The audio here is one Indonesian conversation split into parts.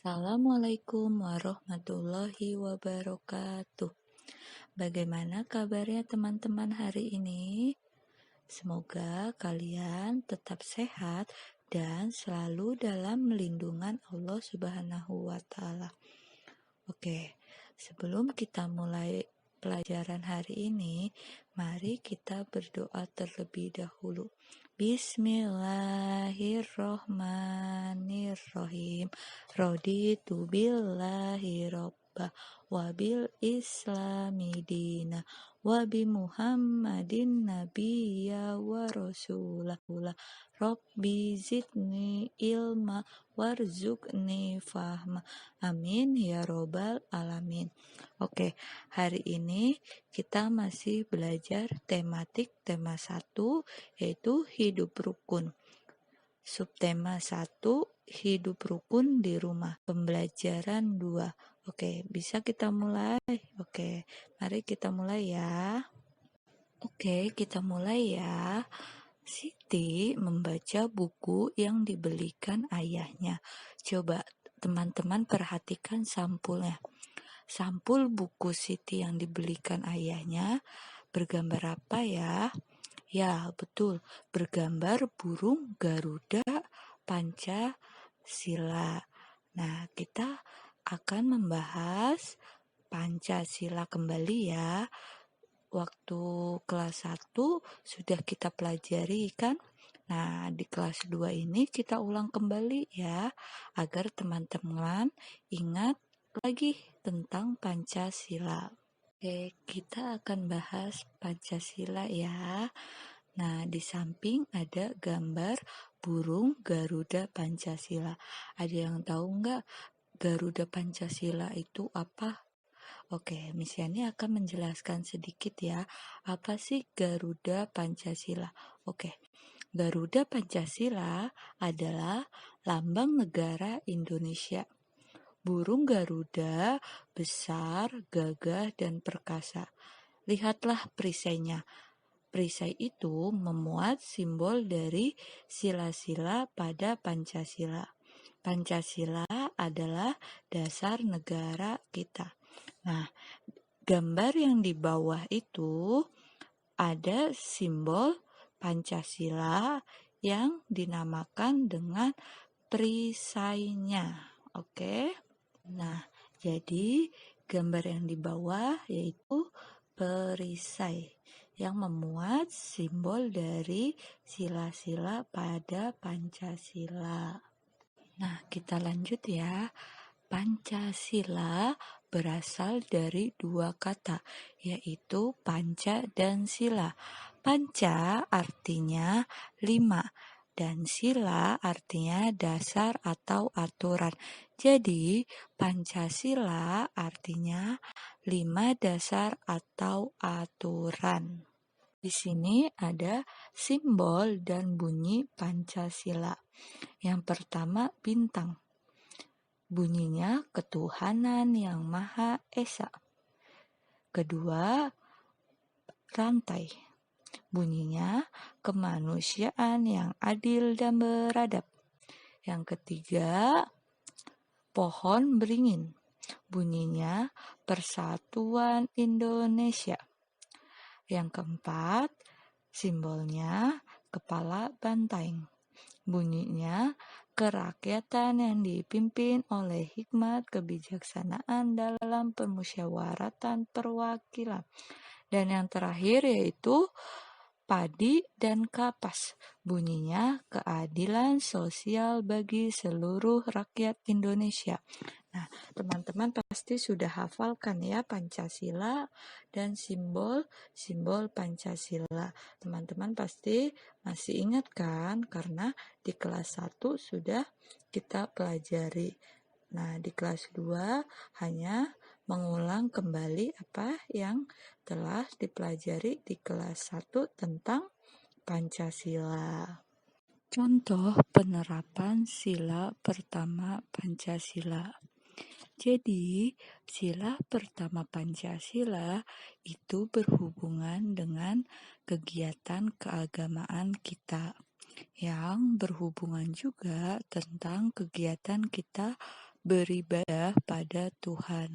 Assalamualaikum warahmatullahi wabarakatuh. Bagaimana kabarnya teman-teman hari ini? Semoga kalian tetap sehat dan selalu dalam lindungan Allah Subhanahu wa Ta'ala. Oke, sebelum kita mulai pelajaran hari ini, mari kita berdoa terlebih dahulu. Bismillahirrohmanirrohim. Raditu billahi robba wa bil islami dina wa bi muhammadin nabiyya wa rasulah. Rabbi zidni ilma warzuqni fahma. Amin ya robbal alamin. Oke, hari ini kita masih belajar tema 1, yaitu hidup rukun. Subtema 1, hidup rukun di rumah. Pembelajaran 2. Oke, bisa kita mulai? Oke, mari kita mulai ya. Oke, kita mulai ya. Siti membaca buku yang dibelikan ayahnya. Coba teman-teman perhatikan sampulnya. Sampul buku Siti yang dibelikan ayahnya bergambar apa ya? Ya, betul. Bergambar burung Garuda Pancasila. Nah, kita akan membahas Pancasila kembali ya. Waktu kelas 1 sudah kita pelajari kan? Nah, di kelas 2 ini kita ulang kembali ya, agar teman-teman ingat lagi tentang Pancasila. Oke, kita akan bahas Pancasila ya. Nah, di samping ada gambar burung Garuda Pancasila. Ada yang tahu nggak Garuda Pancasila itu apa? Oke, Misyani akan menjelaskan sedikit ya. Apa sih Garuda Pancasila? Oke, Garuda Pancasila adalah lambang negara Indonesia. Burung Garuda besar, gagah, dan perkasa. Lihatlah perisainya. Perisai itu memuat simbol dari sila-sila pada Pancasila. Pancasila adalah dasar negara kita. Nah, gambar yang di bawah itu ada simbol Pancasila yang dinamakan dengan perisainya. Oke. Nah, jadi gambar yang di bawah yaitu perisai yang memuat simbol dari sila-sila pada Pancasila. Nah, kita lanjut ya. Pancasila berasal dari 2 kata, yaitu panca dan sila. Panca artinya 5, dan sila artinya dasar atau aturan. Jadi, Pancasila artinya 5 dasar atau aturan. Di sini ada simbol dan bunyi Pancasila. Yang pertama, bintang. Bunyinya ketuhanan yang Maha Esa. Kedua, rantai. Bunyinya kemanusiaan yang adil dan beradab. Yang ketiga, pohon beringin. Bunyinya Persatuan Indonesia. Yang keempat, simbolnya kepala banteng. Bunyinya kerakyatan yang dipimpin oleh hikmat kebijaksanaan dalam permusyawaratan perwakilan. Dan yang terakhir yaitu padi dan kapas. Bunyinya keadilan sosial bagi seluruh rakyat Indonesia. Nah, teman-teman pasti sudah hafalkan ya Pancasila dan simbol Pancasila. Teman-teman pasti masih ingat kan? Karena di kelas 1 sudah kita pelajari. Nah, di kelas 2 hanya mengulang kembali apa yang telah dipelajari di kelas 1 tentang Pancasila. Contoh penerapan sila pertama Pancasila. Jadi, sila pertama Pancasila itu berhubungan dengan kegiatan keagamaan kita, yang berhubungan juga tentang kegiatan kita beribadah pada Tuhan.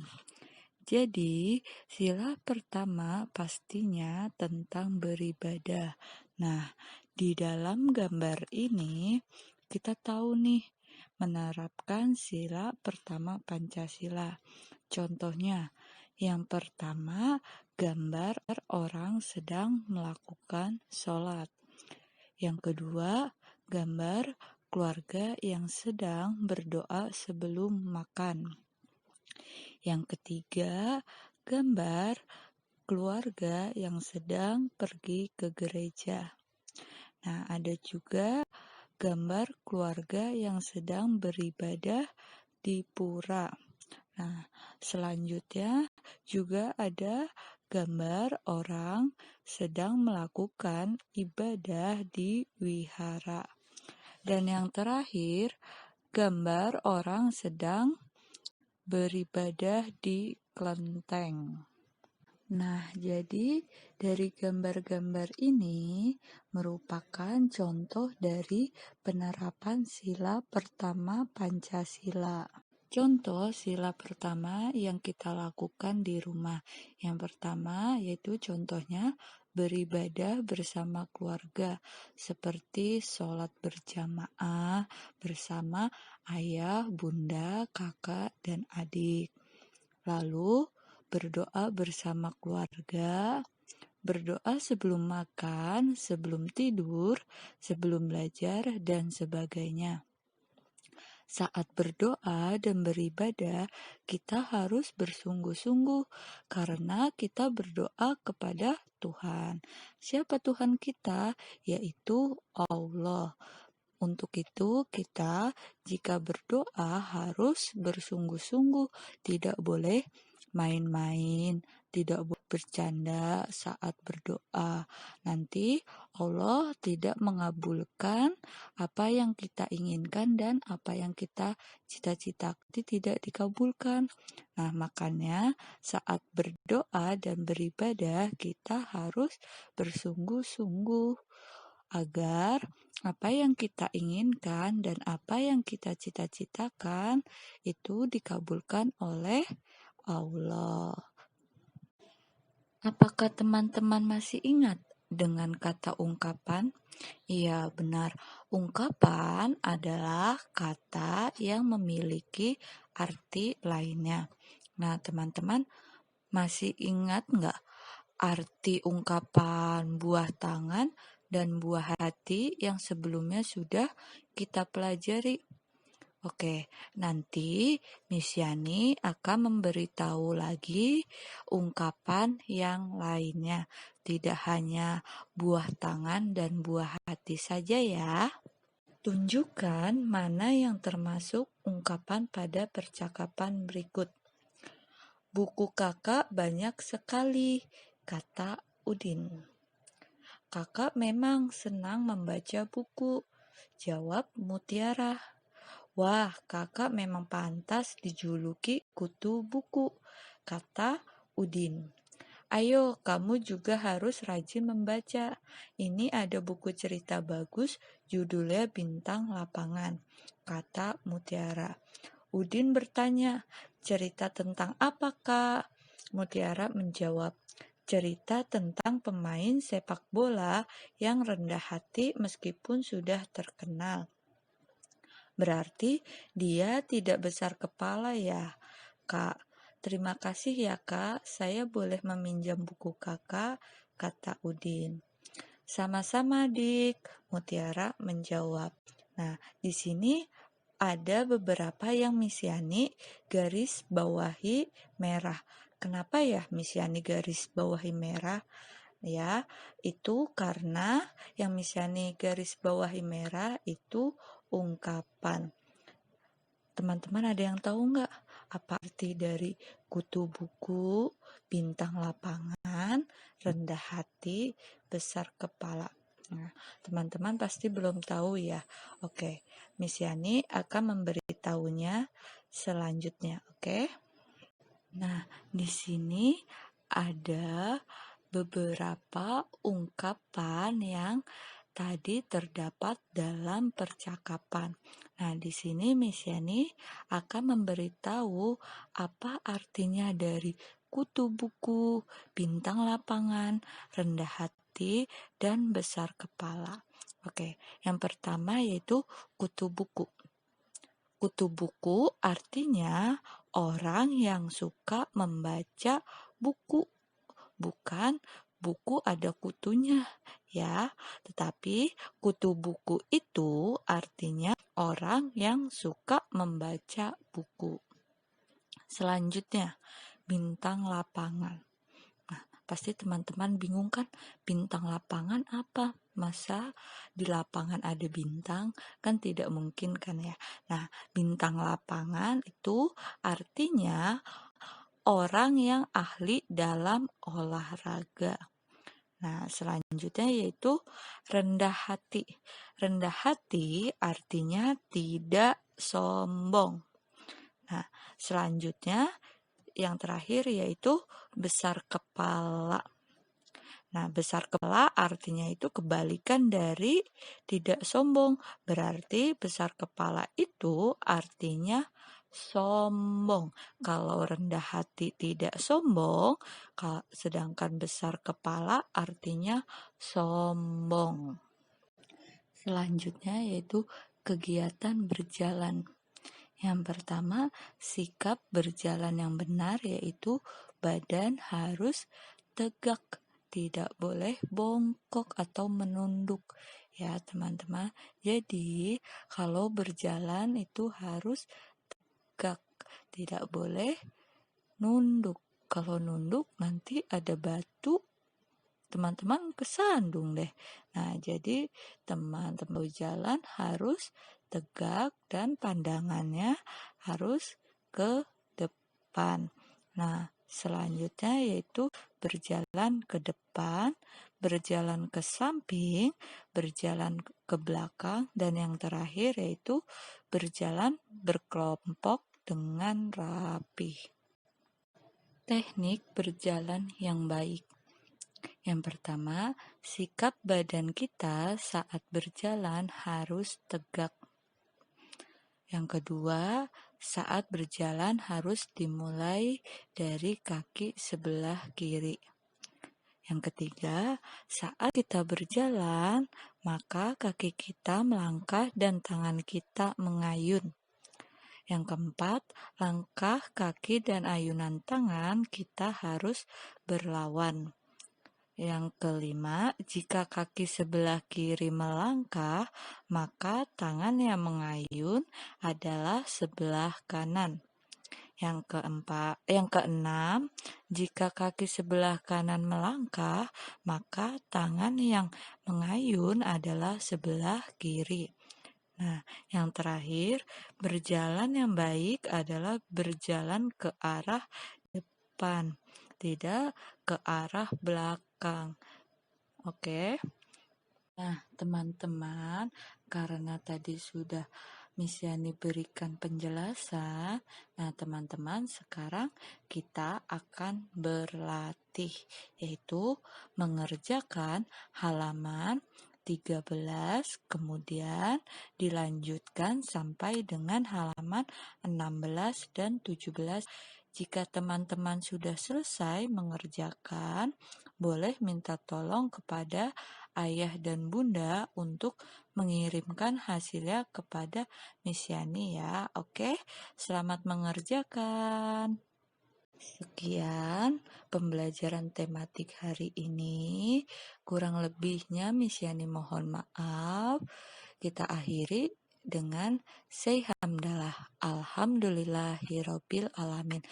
Jadi, sila pertama pastinya tentang beribadah. Nah, di dalam gambar ini kita tahu nih menerapkan sila pertama Pancasila. Contohnya, yang pertama gambar orang sedang melakukan sholat. Yang kedua, gambar keluarga yang sedang berdoa sebelum makan. Yang ketiga, gambar keluarga yang sedang pergi ke gereja. Nah, ada juga gambar keluarga yang sedang beribadah di pura. Nah, selanjutnya juga ada gambar orang sedang melakukan ibadah di wihara. Dan yang terakhir, gambar orang sedang beribadah di kelenteng. Nah, jadi dari gambar-gambar ini merupakan contoh dari penerapan sila pertama Pancasila. Contoh sila pertama yang kita lakukan di rumah. Yang pertama yaitu contohnya beribadah bersama keluarga, seperti sholat berjamaah bersama ayah, bunda, kakak, dan adik. Lalu berdoa bersama keluarga, berdoa sebelum makan, sebelum tidur, sebelum belajar, dan sebagainya. Saat berdoa dan beribadah, kita harus bersungguh-sungguh karena kita berdoa kepada Tuhan. Siapa Tuhan kita? Yaitu Allah. Untuk itu, kita jika berdoa harus bersungguh-sungguh, tidak boleh main-main, tidak boleh bercanda saat berdoa. Nanti Allah tidak mengabulkan apa yang kita inginkan dan apa yang kita cita-citakan tidak dikabulkan. Nah, makanya saat berdoa dan beribadah kita harus bersungguh-sungguh agar apa yang kita inginkan dan apa yang kita cita-citakan itu dikabulkan oleh Allah. Apakah teman-teman masih ingat dengan kata ungkapan? Iya, benar. Ungkapan adalah kata yang memiliki arti lainnya. Nah, teman-teman masih ingat nggak arti ungkapan buah tangan dan buah hati yang sebelumnya sudah kita pelajari? Oke, nanti Miss Yani akan memberitahu lagi ungkapan yang lainnya. Tidak hanya buah tangan dan buah hati saja ya. Tunjukkan mana yang termasuk ungkapan pada percakapan berikut. Buku kakak banyak sekali, kata Udin. Kakak memang senang membaca buku, jawab Mutiara. Wah, kakak memang pantas dijuluki kutu buku, kata Udin. Ayo, kamu juga harus rajin membaca. Ini ada buku cerita bagus, judulnya Bintang Lapangan, kata Mutiara. Udin bertanya, cerita tentang apa, Kak? Mutiara menjawab, cerita tentang pemain sepak bola yang rendah hati meskipun sudah terkenal. Berarti dia tidak besar kepala ya, Kak. Terima kasih ya, Kak. Saya boleh meminjam buku Kakak, kata Udin. Sama-sama, Dik, Mutiara menjawab. Nah, di sini ada beberapa yang Miss Yani garis bawahi merah. Kenapa ya Miss Yani garis bawahi merah? Ya, itu karena yang Miss Yani garis bawahi merah itu ungkapan. Teman-teman ada yang tahu nggak apa arti dari kutu buku, bintang lapangan, rendah hati, besar kepala? Nah, teman-teman pasti belum tahu ya. Oke, Miss Yani akan memberitahunya selanjutnya, oke? Nah, di sini ada beberapa ungkapan yang tadi terdapat dalam percakapan. Nah, di sini Miss Yani akan memberitahu apa artinya dari kutu buku, bintang lapangan, rendah hati, dan besar kepala. Oke, yang pertama yaitu kutu buku. Kutu buku artinya orang yang suka membaca buku, bukan buku ada kutunya ya, tetapi kutu buku itu artinya orang yang suka membaca buku. Selanjutnya, bintang lapangan. Nah, pasti teman-teman bingung kan, bintang lapangan apa? Masa di lapangan ada bintang? Kan tidak mungkin kan ya. Nah, bintang lapangan itu artinya orang yang ahli dalam olahraga. Nah, selanjutnya yaitu rendah hati. Rendah hati artinya tidak sombong. Nah, selanjutnya yang terakhir yaitu besar kepala. Nah, besar kepala artinya itu kebalikan dari tidak sombong. Berarti besar kepala itu artinya sombong. Kalau rendah hati tidak sombong, sedangkan besar kepala artinya sombong. Selanjutnya yaitu kegiatan berjalan. Yang pertama, sikap berjalan yang benar yaitu badan harus tegak, tidak boleh bongkok atau menunduk ya teman-teman. Jadi kalau berjalan itu harus tegak, tidak boleh nunduk. Kalau nunduk nanti ada batu, teman-teman kesandung deh. Nah, jadi teman-teman berjalan harus tegak dan pandangannya harus ke depan. Nah, selanjutnya yaitu berjalan ke depan, berjalan ke samping, berjalan ke belakang, dan yang terakhir yaitu berjalan berkelompok dengan rapi. Teknik berjalan yang baik. Yang pertama, sikap badan kita saat berjalan harus tegak. Yang kedua, saat berjalan harus dimulai dari kaki sebelah kiri. Yang ketiga, saat kita berjalan, maka kaki kita melangkah dan tangan kita mengayun. Yang keempat, langkah kaki dan ayunan tangan kita harus berlawan. Yang kelima, jika kaki sebelah kiri melangkah, maka tangan yang mengayun adalah sebelah kanan. Yang keenam, jika kaki sebelah kanan melangkah, maka tangan yang mengayun adalah sebelah kiri. Nah, yang terakhir, berjalan yang baik adalah berjalan ke arah depan, tidak ke arah belakang. Oke. Nah, teman-teman, karena tadi sudah Miss Yani berikan penjelasan, nah teman-teman sekarang kita akan berlatih, yaitu mengerjakan halaman 13, kemudian dilanjutkan sampai dengan halaman 16 dan 17. Jika teman-teman sudah selesai mengerjakan, boleh minta tolong kepada ayah dan bunda untuk mengirimkan hasilnya kepada Miss Yani ya. Oke, selamat mengerjakan. Sekian pembelajaran tematik hari ini. Kurang lebihnya Miss Yani mohon maaf. Kita akhiri dengan say hamdalah. Alhamdulillahirabbil alamin.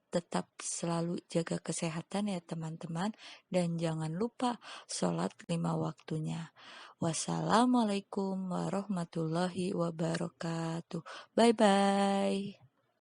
Tetap selalu jaga kesehatan ya teman-teman, dan jangan lupa sholat 5 waktunya. Wassalamualaikum warahmatullahi wabarakatuh. Bye bye.